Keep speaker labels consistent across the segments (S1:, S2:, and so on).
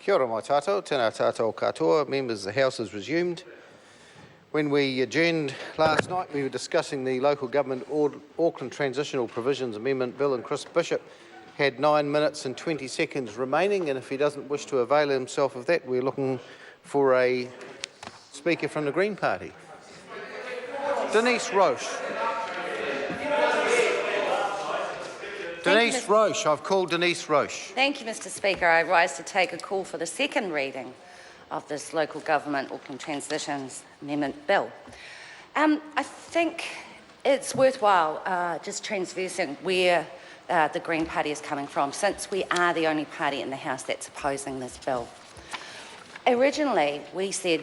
S1: Kia ora mai tātou, tēnā tātou katoa, members, the House is resumed. When we adjourned last night, we were discussing the Local Government Auckland Transitional Provisions Amendment Bill, and Chris Bishop had 9 minutes and 20 seconds remaining, and if he doesn't wish to avail himself of that, we're looking for a speaker from the Green Party. Denise Roche. Denise Roche, I've called Denise Roche.
S2: Thank you, Mr. Speaker. I rise to take a call for the second reading of this Local Government Auckland Transitions Amendment Bill. I think it's worthwhile just transversing where the Green Party is coming from, since we are the only party in the House that's opposing this bill. Originally, we said,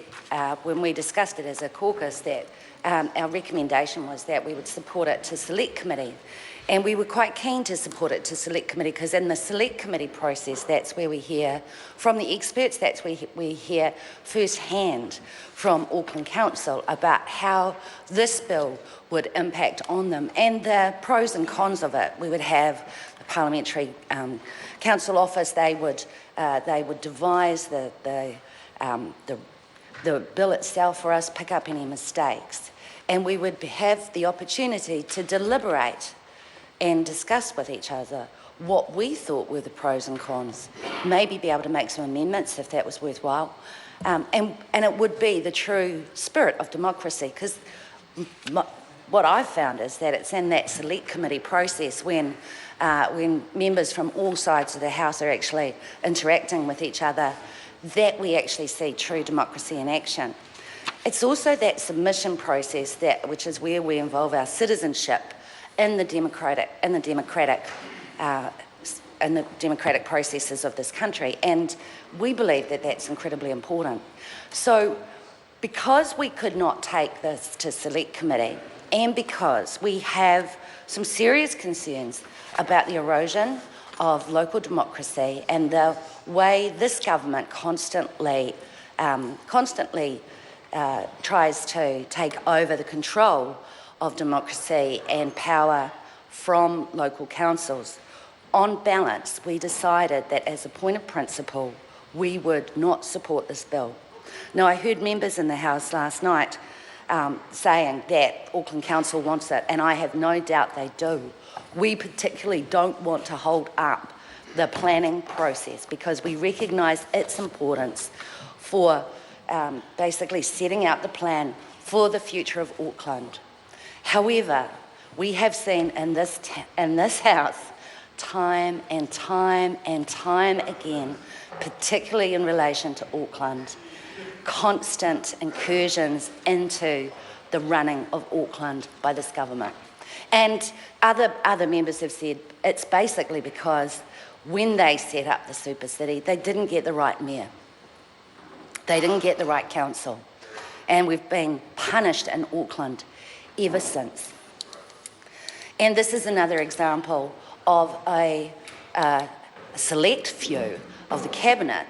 S2: when we discussed it as a caucus, that our recommendation was that we would support it to Select Committee. And we were quite keen to support it to Select Committee, because in the Select Committee process, that's where we hear from the experts, that's where we hear firsthand from Auckland Council about how this bill would impact on them and the pros and cons of it. We would have the Parliamentary Council Office, they would devise the bill itself for us, pick up any mistakes, and we would have the opportunity to deliberate and discuss with each other what we thought were the pros and cons, maybe be able to make some amendments if that was worthwhile, and it would be the true spirit of democracy, because what I've found is that it's in that Select Committee process when members from all sides of the House are actually interacting with each other that we actually see true democracy in action. It's also that submission process which is where we involve our citizenship in the democratic processes of this country, and we believe that that's incredibly important. So, because we could not take this to Select Committee, and because we have some serious concerns about the erosion of local democracy and the way this government constantly tries to take over the control of democracy and power from local councils, on balance, we decided that as a point of principle, we would not support this bill. Now, I heard members in the House last night saying that Auckland Council wants it, and I have no doubt they do. We particularly don't want to hold up the planning process because we recognise its importance for basically setting out the plan for the future of Auckland. However, we have seen in this House time and time again, particularly in relation to Auckland, constant incursions into the running of Auckland by this government. And other members have said it's basically because when they set up the super city, they didn't get the right mayor. They didn't get the right council. And we've been punished in Auckland ever since. And this is another example of a select few of the cabinet,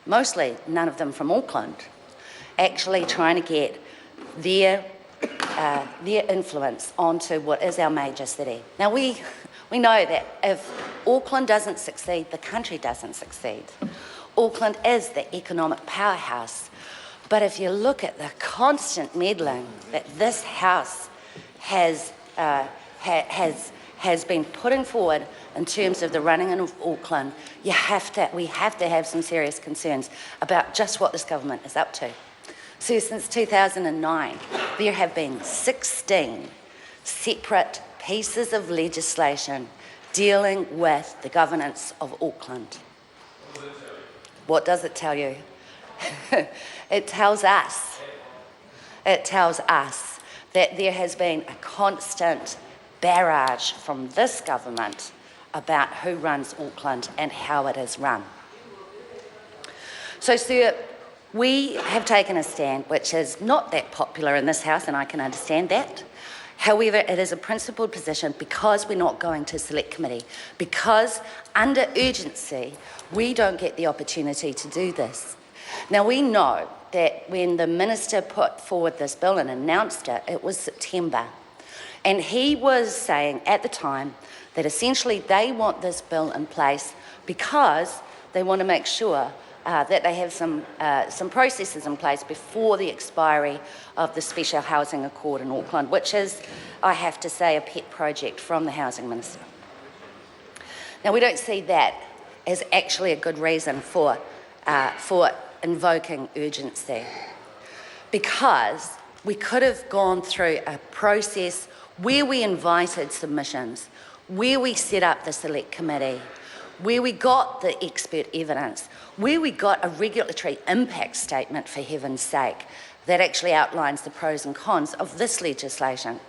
S2: mostly none of them from Auckland, actually trying to get their influence onto what is our major city. Now we know that if Auckland doesn't succeed, the country doesn't succeed. Auckland is the economic powerhouse. But if you look at the constant meddling that this House has been putting forward in terms of the running of Auckland, we have to have some serious concerns about just what this government is up to. So since 2009, there have been 16 separate pieces of legislation dealing with the governance of Auckland. What does it tell you? It tells us that there has been a constant barrage from this government about who runs Auckland and how it is run. So, sir, we have taken a stand which is not that popular in this House, and I can understand that. However, it is a principled position because we're not going to Select Committee, because under urgency, we don't get the opportunity to do this. Now, we know that when the Minister put forward this bill and announced it, it was September. And he was saying at the time that essentially they want this bill in place because they want to make sure that they have some processes in place before the expiry of the Special Housing Accord in Auckland, which is, I have to say, a pet project from the Housing Minister. Now, we don't see that as actually a good reason for invoking urgency, because we could have gone through a process where we invited submissions, where we set up the select committee, where we got the expert evidence, where we got a regulatory impact statement, for heaven's sake, that actually outlines the pros and cons of this legislation.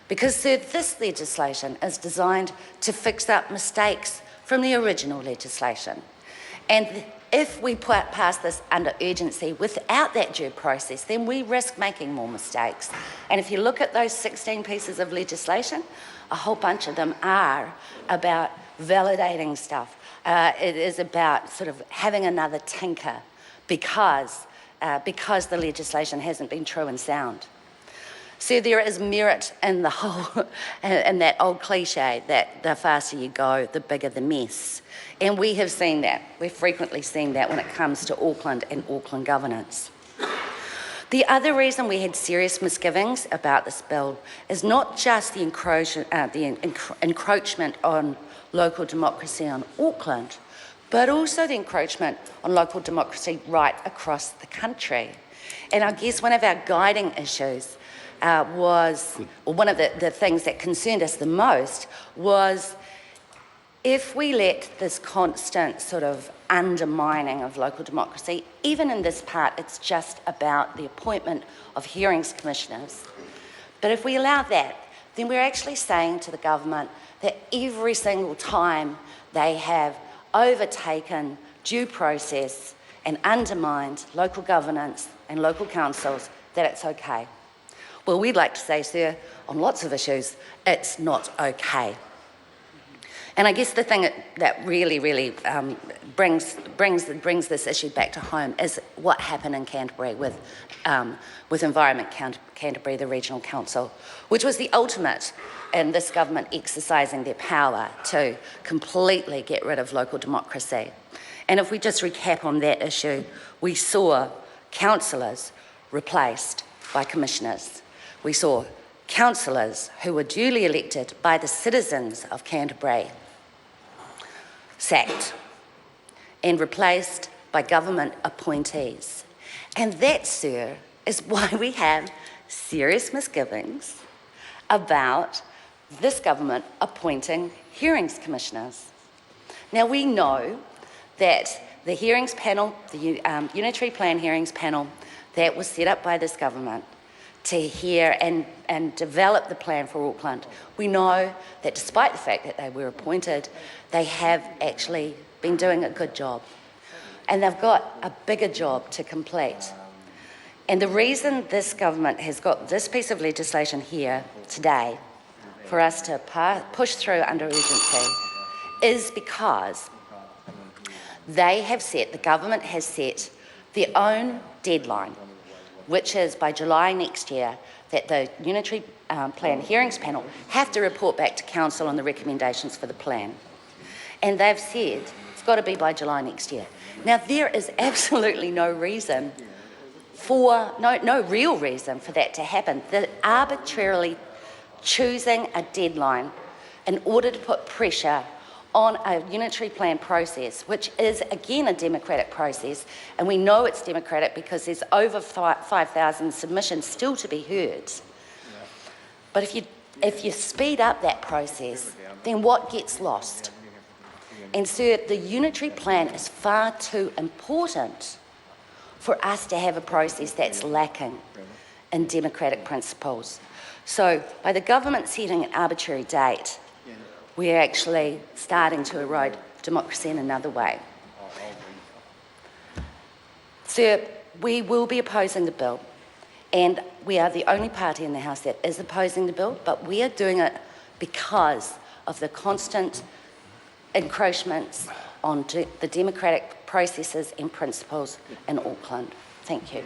S2: Because, sir, this legislation is designed to fix up mistakes from the original legislation. And if we pass this under urgency without that due process, then we risk making more mistakes. And if you look at those 16 pieces of legislation, a whole bunch of them are about validating stuff. It is about sort of having another tinker because the legislation hasn't been true and sound. So there is merit in the whole, in that old cliche that the faster you go, the bigger the mess. And we have seen that. We've frequently seen that when it comes to Auckland and Auckland governance. The other reason we had serious misgivings about this bill is not just the encroachment on local democracy on Auckland, but also the encroachment on local democracy right across the country. And I guess one of our guiding issues was, or one of the things that concerned us the most was, if we let this constant sort of undermining of local democracy, even in this part, it's just about the appointment of hearings commissioners. But if we allow that, then we're actually saying to the government that every single time they have overtaken due process and undermined local governance and local councils, that it's okay. Well, we'd like to say, sir, on lots of issues, it's not okay. And I guess the thing that really brings this issue back to home is what happened in Canterbury with Environment Canterbury, the regional council, which was the ultimate in this government exercising their power to completely get rid of local democracy. And if we just recap on that issue, we saw councillors replaced by commissioners. We saw councillors who were duly elected by the citizens of Canterbury sacked and replaced by government appointees. And that, sir, is why we have serious misgivings about this government appointing hearings commissioners. Now, we know that the hearings panel, the Unitary Plan hearings panel that was set up by this government to hear and develop the plan for Auckland, we know that despite the fact that they were appointed, they have actually been doing a good job. And they've got a bigger job to complete. And the reason this government has got this piece of legislation here today for us to push through under urgency is because the government has set their own deadline, which is by July next year, that the Unitary Plan Hearings Panel have to report back to Council on the recommendations for the plan. And they've said it's got to be by July next year. Now, there is absolutely no reason no real reason for that to happen. They're arbitrarily choosing a deadline in order to put pressure on a unitary plan process, which is, again, a democratic process, and we know it's democratic because there's over 5,000 submissions still to be heard. But if you speed up that process, then what gets lost? And sir, the unitary plan is far too important for us to have a process that's lacking in democratic principles. So by the government setting an arbitrary date, we're actually starting to erode democracy in another way. Sir, we will be opposing the bill, and we are the only party in the House that is opposing the bill, but we are doing it because of the constant encroachments on the democratic processes and principles in Auckland. Thank you.